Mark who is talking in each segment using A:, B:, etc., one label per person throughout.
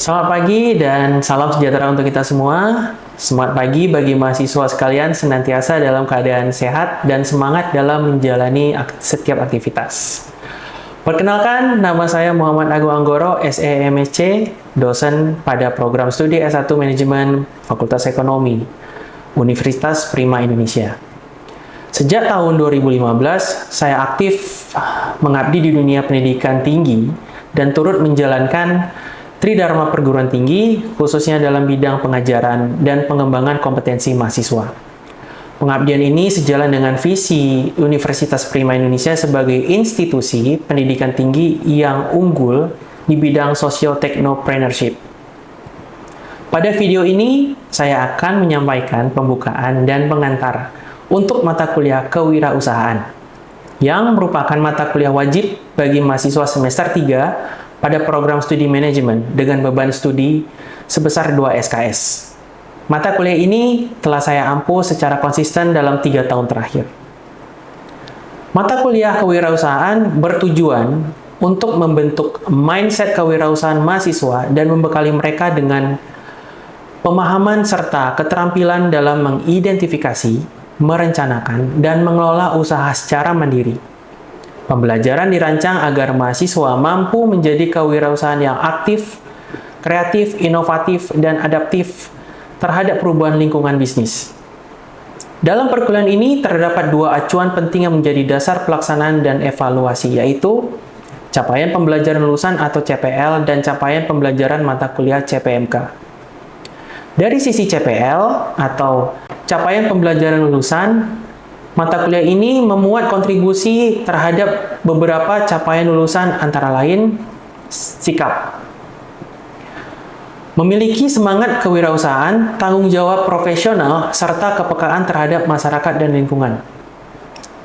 A: Selamat pagi dan salam sejahtera untuk kita semua. Semangat pagi bagi mahasiswa sekalian senantiasa dalam keadaan sehat dan semangat dalam menjalani setiap aktivitas. Perkenalkan, nama saya Muhammad Agung Anggoro, SE MSc, dosen pada program studi S1 Manajemen Fakultas Ekonomi, Universitas Prima Indonesia. Sejak tahun 2015, saya aktif mengabdi di dunia pendidikan tinggi dan turut menjalankan Tridharma Perguruan Tinggi, khususnya dalam bidang pengajaran dan pengembangan kompetensi mahasiswa. Pengabdian ini sejalan dengan visi Universitas Prima Indonesia sebagai institusi pendidikan tinggi yang unggul di bidang socio-technopreneurship. Pada video ini, saya akan menyampaikan pembukaan dan pengantar untuk mata kuliah kewirausahaan, yang merupakan mata kuliah wajib bagi mahasiswa semester 3 pada program studi manajemen dengan beban studi sebesar 2 SKS. Mata kuliah ini telah saya ampuh secara konsisten dalam 3 tahun terakhir. Mata kuliah kewirausahaan bertujuan untuk membentuk mindset kewirausahaan mahasiswa dan membekali mereka dengan pemahaman serta keterampilan dalam mengidentifikasi, merencanakan, dan mengelola usaha secara mandiri. Pembelajaran dirancang agar mahasiswa mampu menjadi kewirausahaan yang aktif, kreatif, inovatif, dan adaptif terhadap perubahan lingkungan bisnis. Dalam perkuliahan ini terdapat 2 acuan penting yang menjadi dasar pelaksanaan dan evaluasi, yaitu capaian pembelajaran lulusan atau CPL dan capaian pembelajaran mata kuliah CPMK. Dari sisi CPL atau capaian pembelajaran lulusan, mata kuliah ini memuat kontribusi terhadap beberapa capaian lulusan antara lain sikap, memiliki semangat kewirausahaan, tanggung jawab profesional, serta kepekaan terhadap masyarakat dan lingkungan.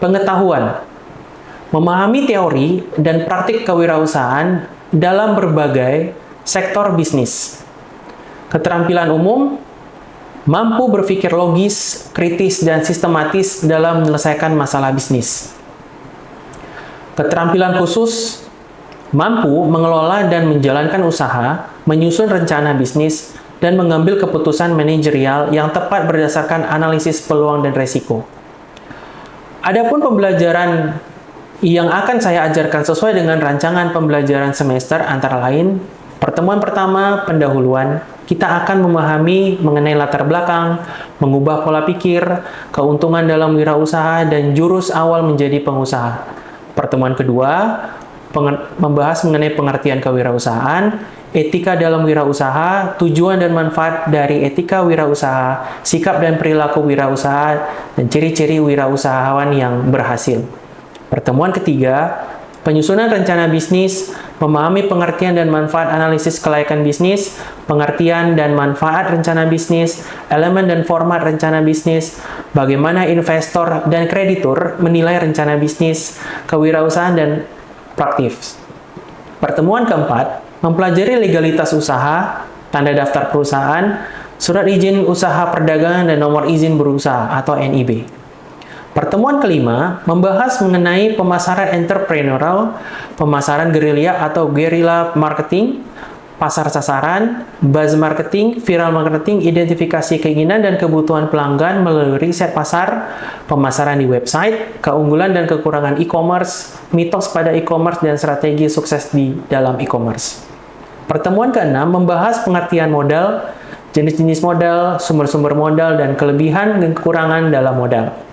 A: Pengetahuan, memahami teori dan praktik kewirausahaan dalam berbagai sektor bisnis. Keterampilan umum, mampu berpikir logis, kritis, dan sistematis dalam menyelesaikan masalah bisnis. Keterampilan khusus, mampu mengelola dan menjalankan usaha, menyusun rencana bisnis, dan mengambil keputusan manajerial yang tepat berdasarkan analisis peluang dan resiko. Adapun pembelajaran yang akan saya ajarkan sesuai dengan rancangan pembelajaran semester antara lain, pertemuan pertama, pendahuluan, kita akan memahami mengenai latar belakang, mengubah pola pikir, keuntungan dalam wirausaha, dan jurus awal menjadi pengusaha. Pertemuan kedua, membahas mengenai pengertian kewirausahaan, etika dalam wirausaha, tujuan dan manfaat dari etika wirausaha, sikap dan perilaku wirausaha, dan ciri-ciri wirausahawan yang berhasil. Pertemuan ketiga, penyusunan rencana bisnis, memahami pengertian dan manfaat analisis kelayakan bisnis, pengertian dan manfaat rencana bisnis, elemen dan format rencana bisnis, bagaimana investor dan kreditur menilai rencana bisnis, kewirausahaan, dan praktis. Pertemuan keempat, mempelajari legalitas usaha, tanda daftar perusahaan, surat izin usaha perdagangan, dan nomor izin berusaha atau NIB. Pertemuan kelima, membahas mengenai pemasaran entrepreneurial, pemasaran gerilya atau guerrilla marketing, pasar sasaran, buzz marketing, viral marketing, identifikasi keinginan dan kebutuhan pelanggan melalui riset pasar, pemasaran di website, keunggulan dan kekurangan e-commerce, mitos pada e-commerce, dan strategi sukses di dalam e-commerce. Pertemuan keenam, membahas pengertian modal, jenis-jenis modal, sumber-sumber modal, dan kelebihan dan kekurangan dalam modal.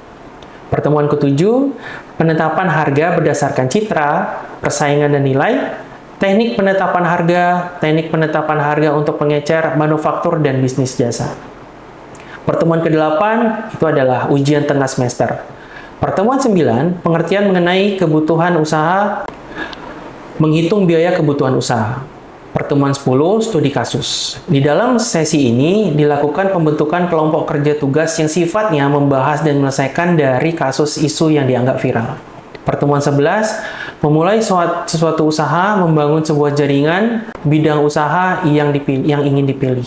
A: Pertemuan ketujuh, penetapan harga berdasarkan citra, persaingan dan nilai, teknik penetapan harga untuk pengecer, manufaktur, dan bisnis jasa. Pertemuan ke-8 itu adalah ujian tengah semester. Pertemuan 9, pengertian mengenai kebutuhan usaha, menghitung biaya kebutuhan usaha. Pertemuan 10, studi kasus. Di dalam sesi ini dilakukan pembentukan kelompok kerja tugas yang sifatnya membahas dan menyelesaikan dari kasus isu yang dianggap viral. Pertemuan 11, memulai sesuatu usaha, membangun sebuah jaringan bidang usaha yang ingin dipilih.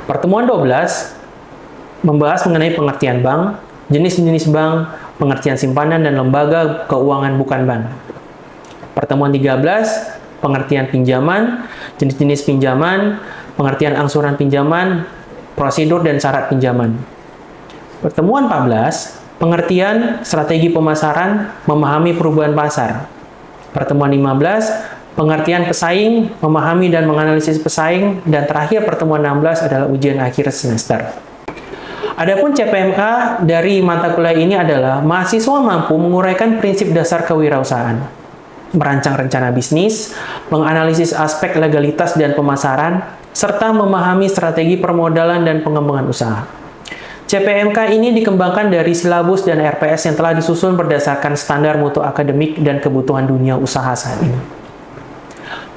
A: Pertemuan 12, membahas mengenai pengertian bank, jenis-jenis bank, pengertian simpanan, dan lembaga keuangan bukan bank. Pertemuan 13, pengertian pinjaman, jenis-jenis pinjaman, pengertian angsuran pinjaman, prosedur dan syarat pinjaman. Pertemuan 14, pengertian strategi pemasaran, memahami perubahan pasar. Pertemuan 15, pengertian pesaing, memahami dan menganalisis pesaing, dan terakhir pertemuan 16 adalah ujian akhir semester. Adapun CPMK dari mata kuliah ini adalah mahasiswa mampu menguraikan prinsip dasar kewirausahaan, merancang rencana bisnis, menganalisis aspek legalitas dan pemasaran, serta memahami strategi permodalan dan pengembangan usaha. CPMK ini dikembangkan dari silabus dan RPS yang telah disusun berdasarkan standar mutu akademik dan kebutuhan dunia usaha saat ini.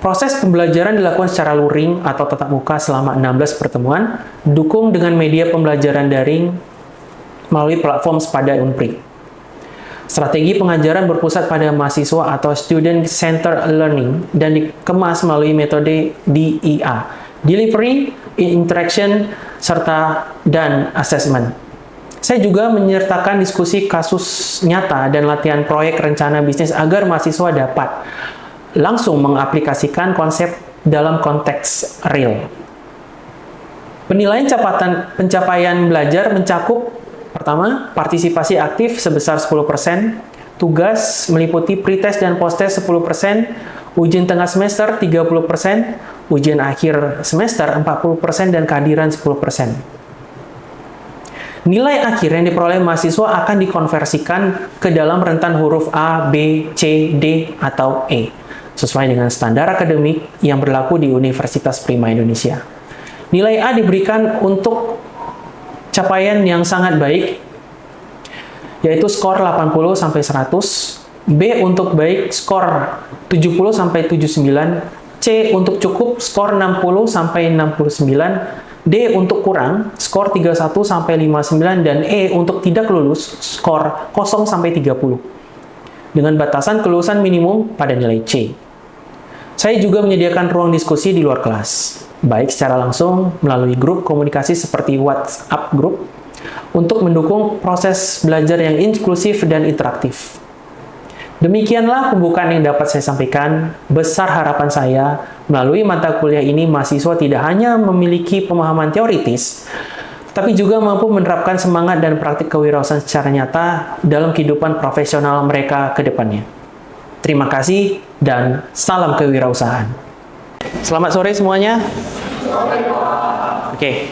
A: Proses pembelajaran dilakukan secara luring atau tatap muka selama 16 pertemuan, didukung dengan media pembelajaran daring melalui platform Sepada Unpri. Strategi pengajaran berpusat pada mahasiswa atau Student Centered Learning dan dikemas melalui metode DIA, Delivery, Interaction, serta dan Assessment. Saya juga menyertakan diskusi kasus nyata dan latihan proyek rencana bisnis agar mahasiswa dapat langsung mengaplikasikan konsep dalam konteks real. Penilaian pencapaian belajar mencakup pertama, partisipasi aktif sebesar 10%, tugas meliputi pretest dan posttest 10%, ujian tengah semester 30%, ujian akhir semester 40%, dan kehadiran 10%. Nilai akhir yang diperoleh mahasiswa akan dikonversikan ke dalam rentan huruf A, B, C, D, atau E, sesuai dengan standar akademik yang berlaku di Universitas Prima Indonesia. Nilai A diberikan untuk capaian yang sangat baik, yaitu skor 80-100, B untuk baik skor 70-79, C untuk cukup skor 60-69, D untuk kurang skor 31-59, dan E untuk tidak lulus skor 0-30, dengan batasan kelulusan minimum pada nilai C. Saya juga menyediakan ruang diskusi di luar kelas, baik secara langsung melalui grup komunikasi seperti WhatsApp Group, untuk mendukung proses belajar yang inklusif dan interaktif. Demikianlah pembukaan yang dapat saya sampaikan. Besar harapan saya, melalui mata kuliah ini mahasiswa tidak hanya memiliki pemahaman teoritis, tapi juga mampu menerapkan semangat dan praktik kewirausahaan secara nyata dalam kehidupan profesional mereka ke depannya. Terima kasih dan salam kewirausahaan. Selamat sore semuanya. Oke.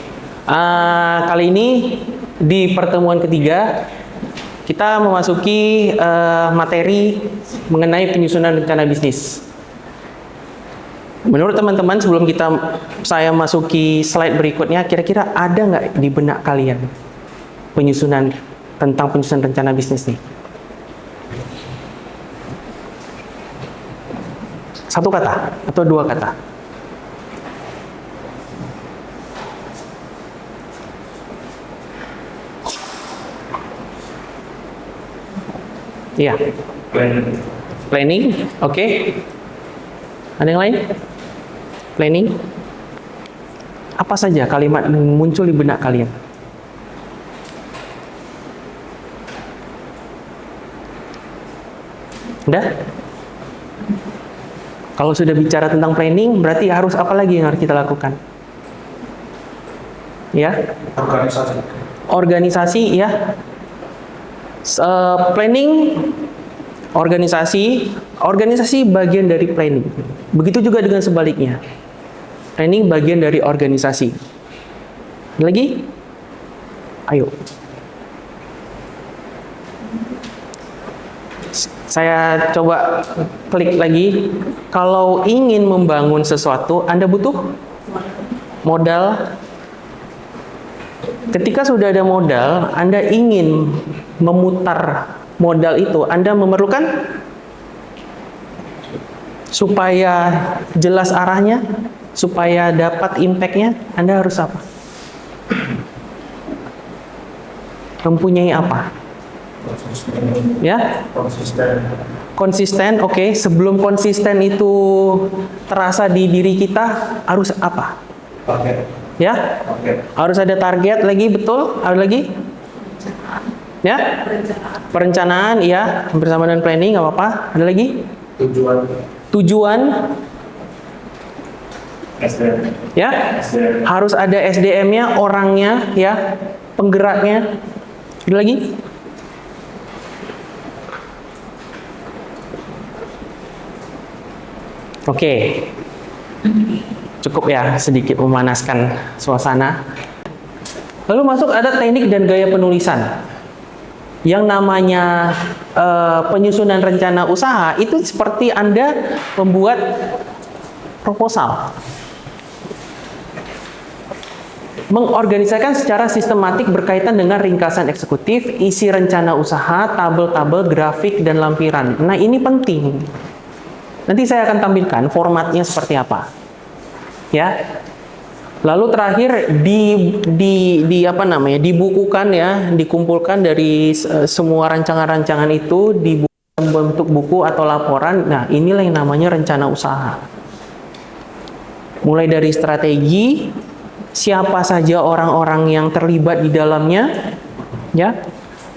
A: Kali ini di pertemuan ketiga kita memasuki materi mengenai penyusunan rencana bisnis. Menurut teman-teman, sebelum saya masuki slide berikutnya, kira-kira ada nggak di benak kalian penyusunan rencana bisnis nih? Satu kata atau dua kata? Iya. Planning. Oke. Ada yang lain? Planning. Apa saja kalimat yang muncul di benak kalian? Udah? Kalau sudah bicara tentang planning, berarti harus apa lagi yang harus kita lakukan? Ya?
B: Organisasi.
A: Organisasi, ya. Planning, organisasi bagian dari planning. Begitu juga dengan sebaliknya. Planning bagian dari organisasi. Lagi? Ayo. Saya coba klik lagi. Kalau ingin membangun sesuatu, Anda butuh modal. Ketika sudah ada modal, Anda ingin memutar modal itu, Anda memerlukan supaya jelas arahnya, supaya dapat impact-nya, Anda harus apa? Mempunyai apa? Ya? Konsisten, oke. Sebelum konsisten itu terasa di diri kita, harus apa?
B: Target.
A: Ya?
B: Target.
A: Harus ada target lagi, betul? Ada lagi? Ya? Perencanaan, ya. Bersama dengan planning, nggak apa-apa. Ada lagi?
B: Tujuan.
A: Tujuan. Ya, harus ada SDM-nya, orangnya, ya, penggeraknya. Ada lagi? Oke, cukup ya, sedikit memanaskan suasana. Lalu masuk ada teknik dan gaya penulisan. Yang namanya penyusunan rencana usaha itu seperti Anda membuat proposal. Mengorganisasikan secara sistematik berkaitan dengan ringkasan eksekutif, isi rencana usaha, tabel-tabel, grafik, dan lampiran. Nah, ini penting. Nanti saya akan tampilkan formatnya seperti apa. Ya. Lalu terakhir dibukukan ya, dikumpulkan dari semua rancangan-rancangan itu dibuat dalam bentuk buku atau laporan. Nah, inilah yang namanya rencana usaha. Mulai dari strategi, siapa saja orang-orang yang terlibat di dalamnya, ya.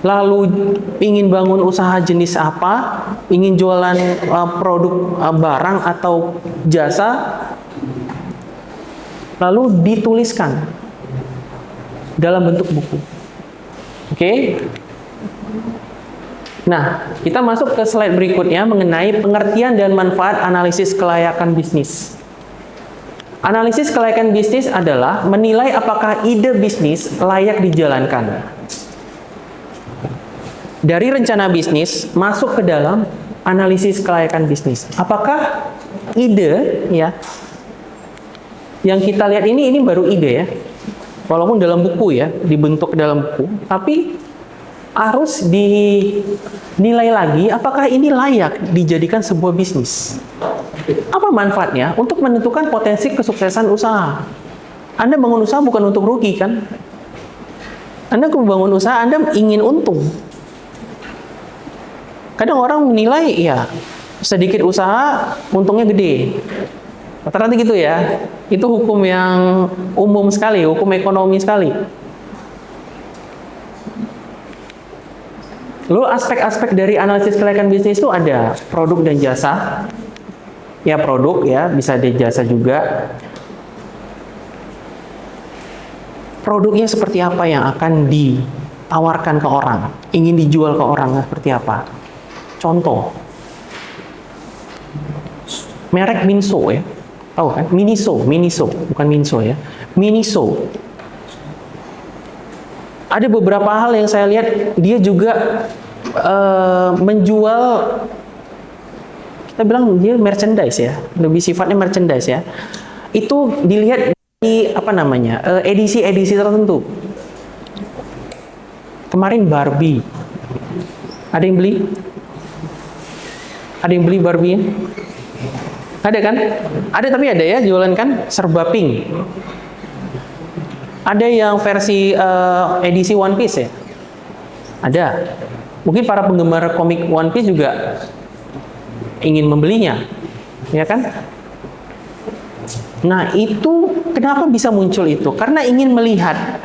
A: Lalu ingin bangun usaha jenis apa, ingin jualan produk barang atau jasa, lalu dituliskan dalam bentuk buku. Oke? Nah, kita masuk ke slide berikutnya mengenai pengertian dan manfaat analisis kelayakan bisnis. Analisis kelayakan bisnis adalah menilai apakah ide bisnis layak dijalankan. Dari rencana bisnis masuk ke dalam analisis kelayakan bisnis. Apakah ide ya yang kita lihat ini baru ide ya. Walaupun dalam buku ya, dibentuk dalam buku, tapi harus dinilai lagi apakah ini layak dijadikan sebuah bisnis. Apa manfaatnya untuk menentukan potensi kesuksesan usaha? Anda bangun usaha bukan untuk rugi kan? Anda membangun usaha, Anda ingin untung. Kadang orang menilai ya sedikit usaha untungnya gede. Rata-rata gitu ya. Itu hukum yang umum sekali, hukum ekonomi sekali. Lalu aspek-aspek dari analisis kelayakan bisnis itu ada produk dan jasa. Ya produk ya, bisa ada jasa juga. Produknya seperti apa yang akan ditawarkan ke orang, ingin dijual ke orang seperti apa. Contoh, merek Minso ya, tahu kan? Miniso, bukan Minso ya, Miniso. Ada beberapa hal yang saya lihat dia juga menjual, kita bilang dia merchandise ya, lebih sifatnya merchandise ya. Itu dilihat di edisi-edisi tertentu. Kemarin Barbie, ada yang beli? Ada yang beli Barbie? Ada kan? Ada, tapi ada ya jualan kan serba pink. Ada yang versi edisi One Piece ya? Ada. Mungkin para penggemar komik One Piece juga ingin membelinya, ya kan? Nah, itu kenapa bisa muncul itu? Karena ingin melihat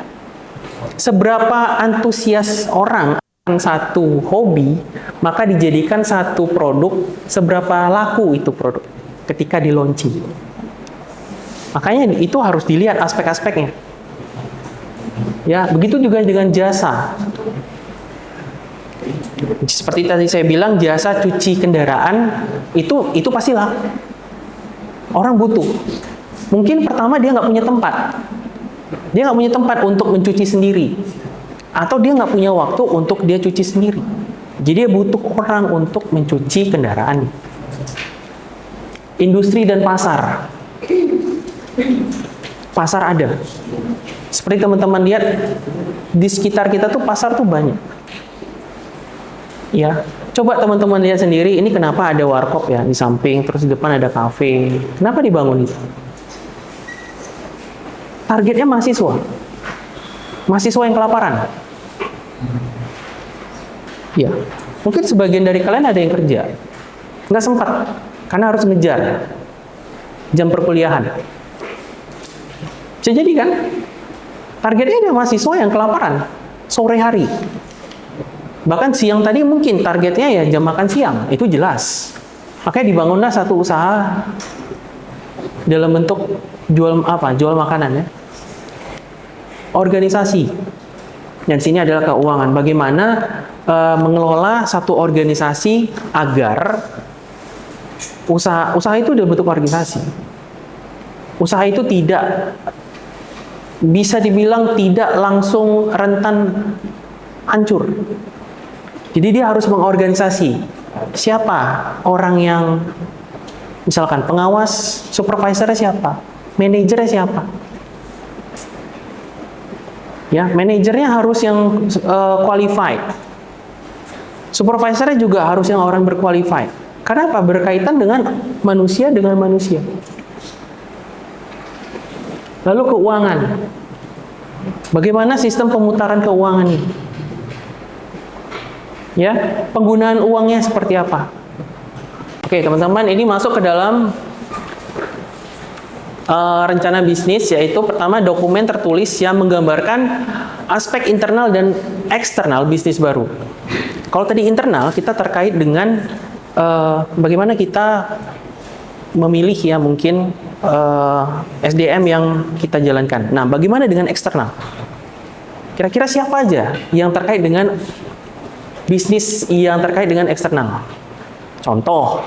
A: seberapa antusias orang satu hobi, maka dijadikan satu produk, seberapa laku itu produk ketika di launching. Makanya itu harus dilihat aspek-aspeknya. Ya, begitu juga dengan jasa. Seperti tadi saya bilang, jasa cuci kendaraan itu pasti laku. Orang butuh. Mungkin pertama dia nggak punya tempat. Dia nggak punya tempat untuk mencuci sendiri. Atau dia nggak punya waktu untuk dia cuci sendiri. Jadi dia butuh orang untuk mencuci kendaraan. Industri dan pasar. Pasar ada. Seperti teman-teman lihat, di sekitar kita tuh pasar tuh banyak. Ya, coba teman-teman lihat sendiri, ini kenapa ada warkop ya di samping, terus di depan ada kafe. Kenapa dibangun itu? Targetnya mahasiswa. Mahasiswa yang kelaparan. Ya, mungkin sebagian dari kalian ada yang kerja. Nggak sempat, karena harus ngejar jam perkuliahan. Bisa jadi kan? Targetnya ada mahasiswa yang kelaparan sore hari. Bahkan siang tadi mungkin targetnya ya jam makan siang, itu jelas. Makanya dibangunlah satu usaha dalam bentuk jual apa? Jual makanan ya. Organisasi. Dan sini adalah keuangan. Bagaimana mengelola satu organisasi agar usaha itu udah bentuk organisasi. Usaha itu tidak bisa dibilang tidak langsung rentan hancur. Jadi dia harus mengorganisasi. Siapa orang yang misalkan pengawas, supervisornya siapa, manajernya siapa? Ya, manajernya harus yang qualified. Supervisornya juga harus yang orang berqualified. Karena apa? Berkaitan dengan manusia dengan manusia. Lalu keuangan. Bagaimana sistem pemutaran keuangan ini? Ya, penggunaan uangnya seperti apa? Oke, teman-teman, ini masuk ke dalam rencana bisnis, yaitu pertama dokumen tertulis yang menggambarkan aspek internal dan eksternal bisnis baru. Kalau tadi internal, kita terkait dengan bagaimana kita memilih ya mungkin SDM yang kita jalankan. Nah, bagaimana dengan eksternal? Kira-kira siapa aja yang terkait dengan bisnis yang terkait dengan eksternal? Contoh,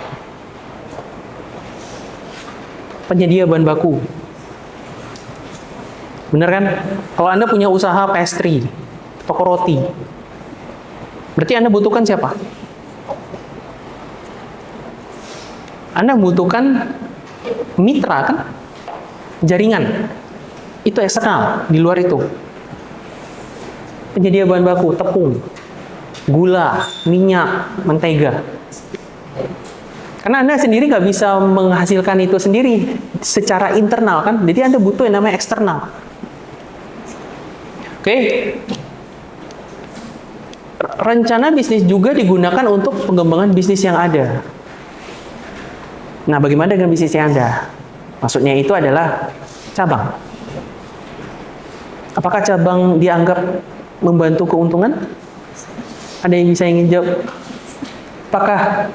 A: penyedia bahan baku. Bener kan? Kalau Anda punya usaha pastry, toko roti, berarti Anda butuhkan siapa? Anda membutuhkan mitra kan? Jaringan. Itu eksternal, di luar itu. Penyedia bahan baku, tepung, gula, minyak, mentega. Karena Anda sendiri nggak bisa menghasilkan itu sendiri secara internal kan, jadi Anda butuh yang namanya eksternal. Oke. Rencana bisnis juga digunakan untuk pengembangan bisnis yang ada. Nah, bagaimana dengan bisnis yang ada? Maksudnya itu adalah cabang. Apakah cabang dianggap membantu keuntungan? Ada yang bisa ingin jawab? Apakah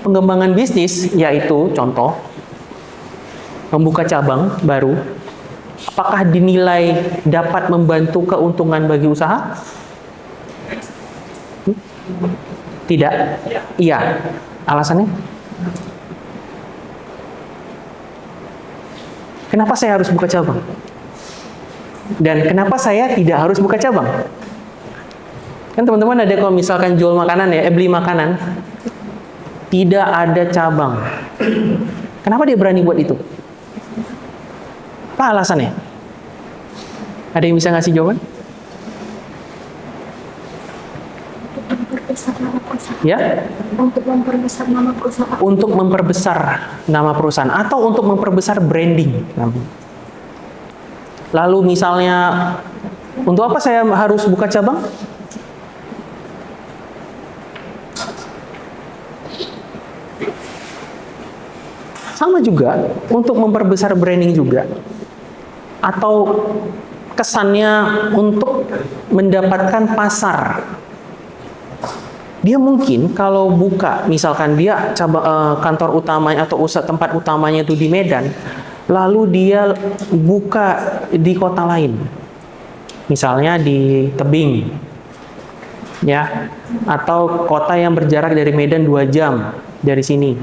A: pengembangan bisnis, yaitu contoh membuka cabang baru, apakah dinilai dapat membantu keuntungan bagi usaha? Tidak. Iya. Alasannya? Kenapa saya harus buka cabang? Dan kenapa saya tidak harus buka cabang? Kan teman-teman ada kalau misalkan jual makanan ya, beli makanan, tidak ada cabang. Kenapa dia berani buat itu? Apa alasannya? Ada yang bisa ngasih jawaban? Ya?
B: Untuk memperbesar nama perusahaan.
A: Untuk memperbesar nama perusahaan atau untuk memperbesar branding. Lalu misalnya, untuk apa saya harus buka cabang? Sama juga, untuk memperbesar branding juga. Atau kesannya untuk mendapatkan pasar. Dia mungkin kalau buka, misalkan dia kantor utamanya atau tempat utamanya itu di Medan, lalu dia buka di kota lain, misalnya di Tebing, ya, atau kota yang berjarak dari Medan 2 jam dari sini.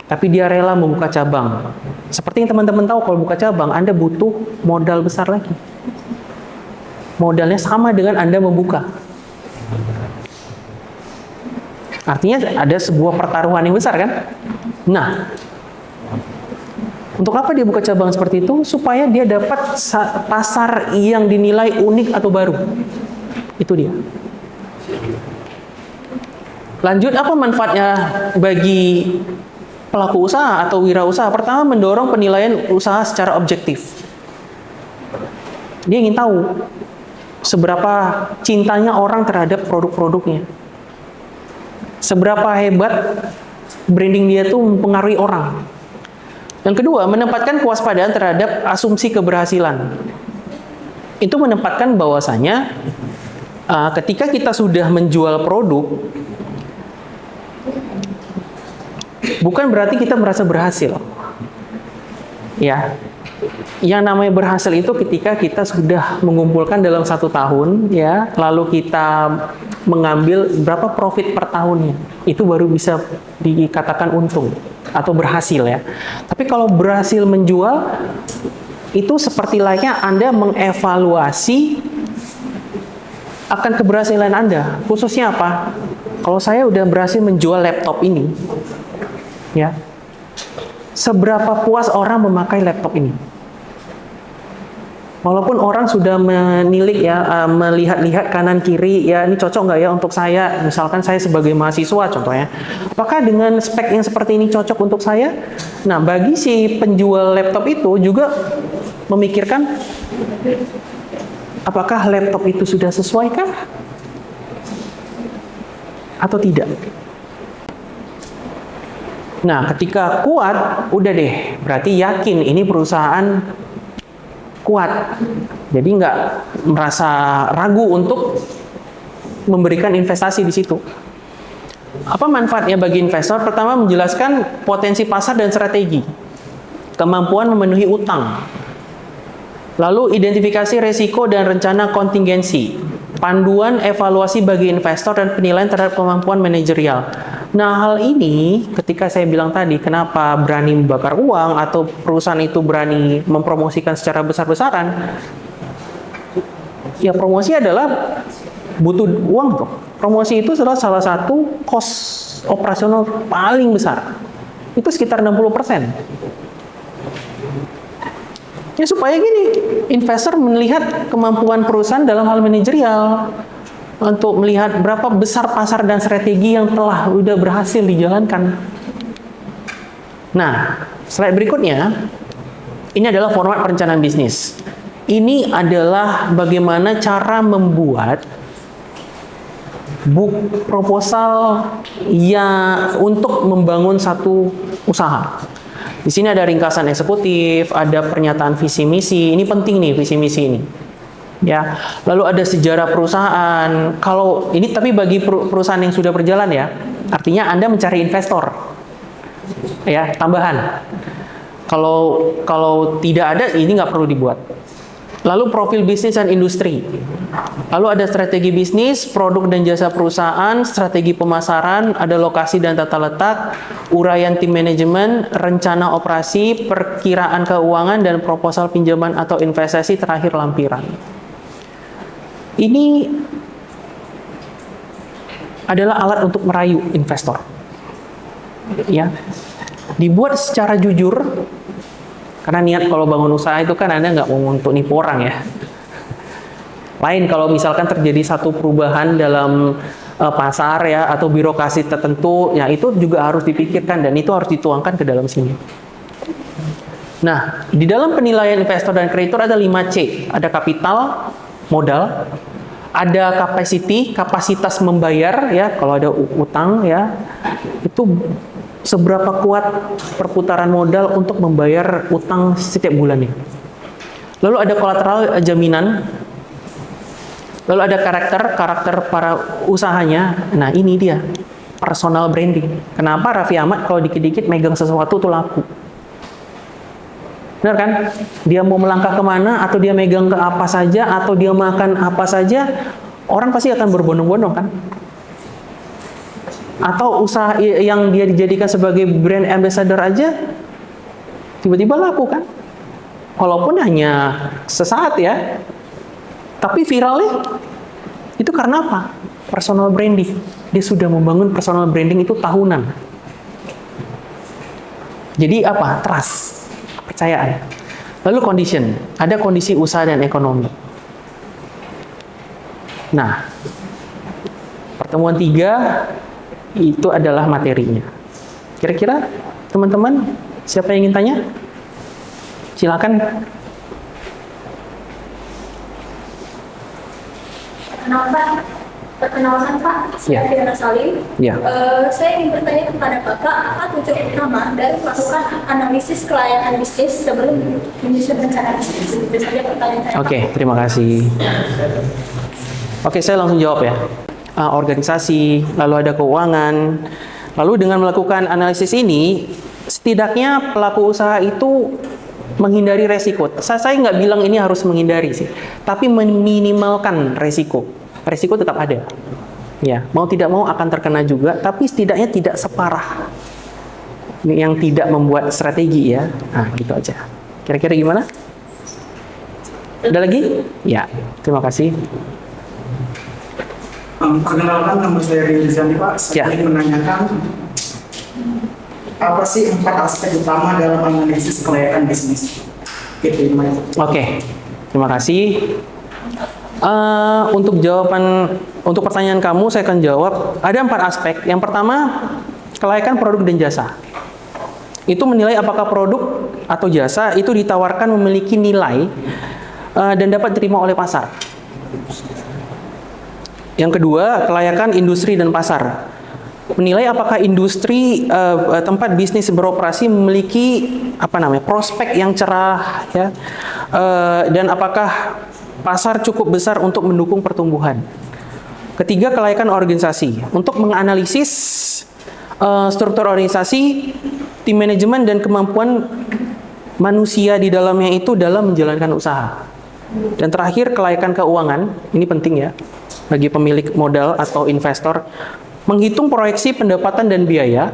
A: Tapi dia rela membuka cabang. Seperti yang teman-teman tahu, kalau buka cabang, Anda butuh modal besar lagi. Modalnya sama dengan Anda membuka. Artinya ada sebuah pertaruhan yang besar kan? Nah, untuk apa dia buka cabang seperti itu? Supaya dia dapat pasar yang dinilai unik atau baru. Itu dia. Lanjut, apa manfaatnya bagi pelaku usaha atau wirausaha? Pertama, mendorong penilaian usaha secara objektif. Dia ingin tahu seberapa cintanya orang terhadap produk-produknya. Seberapa hebat branding dia tuh mempengaruhi orang. Yang kedua, menempatkan kewaspadaan terhadap asumsi keberhasilan. Itu menempatkan bahwasanya ketika kita sudah menjual produk, bukan berarti kita merasa berhasil. Ya, yang namanya berhasil itu ketika kita sudah mengumpulkan dalam 1 tahun, ya, lalu kita mengambil berapa profit per tahunnya, itu baru bisa dikatakan untung atau berhasil, ya. Tapi kalau berhasil menjual, itu seperti layaknya Anda mengevaluasi akan keberhasilan Anda. Khususnya apa? Kalau saya udah berhasil menjual laptop ini, ya, seberapa puas orang memakai laptop ini? Walaupun orang sudah menilik, ya, melihat-lihat kanan kiri, ya, ini cocok nggak ya untuk saya? Misalkan saya sebagai mahasiswa contohnya, apakah dengan spek yang seperti ini cocok untuk saya? Nah, bagi si penjual laptop itu juga memikirkan apakah laptop itu sudah sesuai kah atau tidak. Nah, ketika kuat, udah deh, berarti yakin ini perusahaan kuat. Jadi nggak merasa ragu untuk memberikan investasi di situ. Apa manfaatnya bagi investor? Pertama, menjelaskan potensi pasar dan strategi, kemampuan memenuhi utang, lalu identifikasi resiko dan rencana kontingensi, panduan evaluasi bagi investor dan penilaian terhadap kemampuan manajerial. Nah, hal ini ketika saya bilang tadi, kenapa berani membakar uang atau perusahaan itu berani mempromosikan secara besar-besaran? Ya, promosi adalah butuh uang tuh. Promosi itu adalah salah satu cost operasional paling besar. Itu sekitar 60%. Ya, supaya gini, investor melihat kemampuan perusahaan dalam hal manajerial, untuk melihat berapa besar pasar dan strategi yang telah udah berhasil dijalankan. Nah, slide berikutnya, ini adalah format perencanaan bisnis. Ini adalah bagaimana cara membuat book proposal yang untuk membangun satu usaha. Di sini ada ringkasan eksekutif, ada pernyataan visi misi. Ini penting nih, visi misi ini. Ya, lalu ada sejarah perusahaan. Kalau ini tapi bagi perusahaan yang sudah berjalan, ya, artinya Anda mencari investor, ya, tambahan. Kalau tidak ada, ini nggak perlu dibuat. Lalu profil bisnis dan industri. Lalu ada strategi bisnis, produk dan jasa perusahaan, strategi pemasaran, ada lokasi dan tata letak, uraian tim manajemen, rencana operasi, perkiraan keuangan, dan proposal pinjaman atau investasi, terakhir lampiran. Ini adalah alat untuk merayu investor, ya, dibuat secara jujur, karena niat kalau bangun usaha itu kan Anda nggak mau untuk nipu orang, ya. Lain kalau misalkan terjadi satu perubahan dalam pasar, ya, atau birokrasi tertentu, ya, itu juga harus dipikirkan dan itu harus dituangkan ke dalam sini. Nah, di dalam penilaian investor dan kreditur ada 5C, ada kapital, modal, ada capacity, kapasitas membayar, ya, kalau ada utang, ya, itu seberapa kuat perputaran modal untuk membayar utang setiap bulannya. Lalu ada kolateral, jaminan. Lalu ada karakter para usahanya. Nah, ini dia personal branding. Kenapa Raffi Ahmad kalau dikit-dikit megang sesuatu tuh laku? Benar kan? Dia mau melangkah kemana, atau dia megang ke apa saja, atau dia makan apa saja, orang pasti akan berbondong-bondong, kan? Atau usaha yang dia dijadikan sebagai brand ambassador aja, tiba-tiba laku, kan? Walaupun hanya sesaat, ya. Tapi viralnya, itu karena apa? Personal branding. Dia sudah membangun personal branding itu tahunan. Jadi apa? Trust. Kepercayaan. Lalu condition, ada kondisi usaha dan ekonomi. Nah, pertemuan 3 itu adalah materinya. Kira-kira teman-teman siapa yang ingin tanya? Silakan.
B: Perkenalkan Pak,
A: Ya.
B: saya Fiona Salim.
A: Ya.
B: Saya ingin bertanya kepada Bapak, apa tujuan utama dari melakukan analisis kelayakan bisnis sebelum menyusun rencana bisnis? Itu saja pertanyaan saya.
A: Oke, terima kasih. Oke, saya langsung jawab, ya. Organisasi, lalu ada keuangan. Lalu dengan melakukan analisis ini, setidaknya pelaku usaha itu menghindari resiko. Saya nggak bilang ini harus menghindari sih, tapi meminimalkan resiko. Resiko tetap ada. Ya, mau tidak mau akan terkena juga, tapi setidaknya tidak separah yang tidak membuat strategi ya. Nah, gitu aja. Kira-kira gimana? Ada lagi? Ya, terima kasih.
C: Perkenalkan, nama saya Rizani Pak. Saya
A: Ya.
C: ingin menanyakan apa sih 4 aspek utama dalam analisis kelayakan bisnis? Gitu,
A: Oke, terima kasih. Untuk pertanyaan kamu, saya akan jawab. Ada 4 aspek. Yang pertama, kelayakan produk dan jasa. Itu menilai apakah produk atau jasa itu ditawarkan memiliki nilai dan dapat diterima oleh pasar. Yang kedua, kelayakan industri dan pasar. Menilai apakah industri tempat bisnis beroperasi memiliki prospek yang cerah, ya, dan apakah pasar cukup besar untuk mendukung pertumbuhan. Ketiga, kelayakan organisasi. Untuk menganalisis struktur organisasi, tim manajemen dan kemampuan manusia di dalamnya itu dalam menjalankan usaha. Dan terakhir, kelayakan keuangan. Ini penting ya bagi pemilik modal atau investor. Menghitung proyeksi pendapatan dan biaya,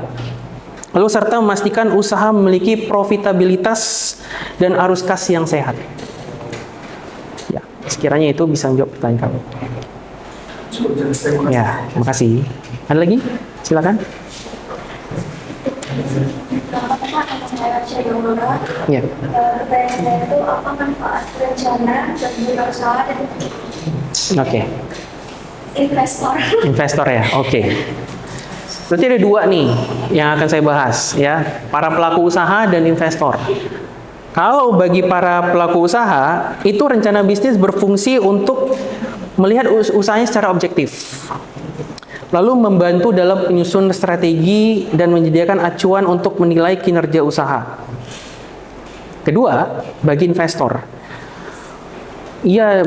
A: lalu serta memastikan usaha memiliki profitabilitas dan arus kas yang sehat. Ya, sekiranya itu bisa menjawab pertanyaan kamu. Ya, terima kasih. Ada lagi? Silakan. Ya.
B: Pertanyaan saya itu apa manfaat rencana dan usaha dan
A: Oke.
B: investor?
A: Ya, oke. Berarti ada 2 nih yang akan saya bahas ya, para pelaku usaha dan investor. Kalau bagi para pelaku usaha, itu rencana bisnis berfungsi untuk melihat usahanya secara objektif. Lalu membantu dalam penyusun strategi dan menyediakan acuan untuk menilai kinerja usaha. Kedua, bagi investor. Ya,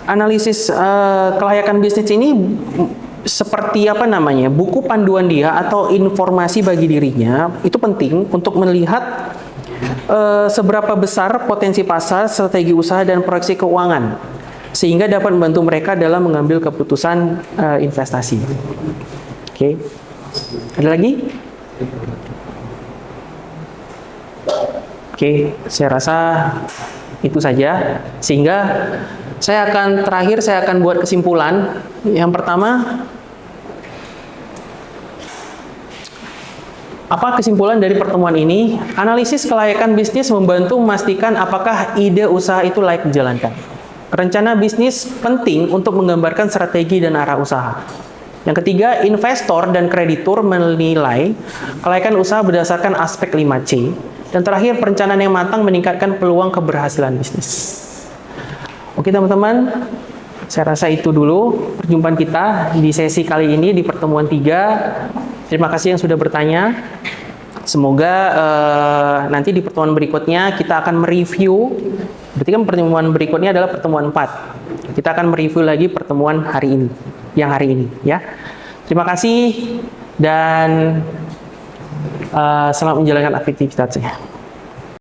A: analisis kelayakan bisnis ini seperti buku panduan dia atau informasi bagi dirinya. Itu penting untuk melihat seberapa besar potensi pasar, strategi usaha, dan proyeksi keuangan, sehingga dapat membantu mereka dalam mengambil keputusan investasi. Oke. Ada lagi? Oke, saya rasa itu saja. Sehingga saya akan buat kesimpulan. Yang pertama, apa kesimpulan dari pertemuan ini? Analisis kelayakan bisnis membantu memastikan apakah ide usaha itu layak dijalankan. Rencana bisnis penting untuk menggambarkan strategi dan arah usaha. Yang ketiga, investor dan kreditur menilai kelayakan usaha berdasarkan aspek 5C. Dan terakhir, perencanaan yang matang meningkatkan peluang keberhasilan bisnis. Oke teman-teman, saya rasa itu dulu perjumpaan kita di sesi kali ini di pertemuan 3. Terima kasih yang sudah bertanya. Semoga nanti di pertemuan berikutnya kita akan mereview. Berarti kan pertemuan berikutnya adalah pertemuan 4. Kita akan mereview lagi pertemuan hari ini, ya. Terima kasih dan selamat menjalankan aktivitasnya.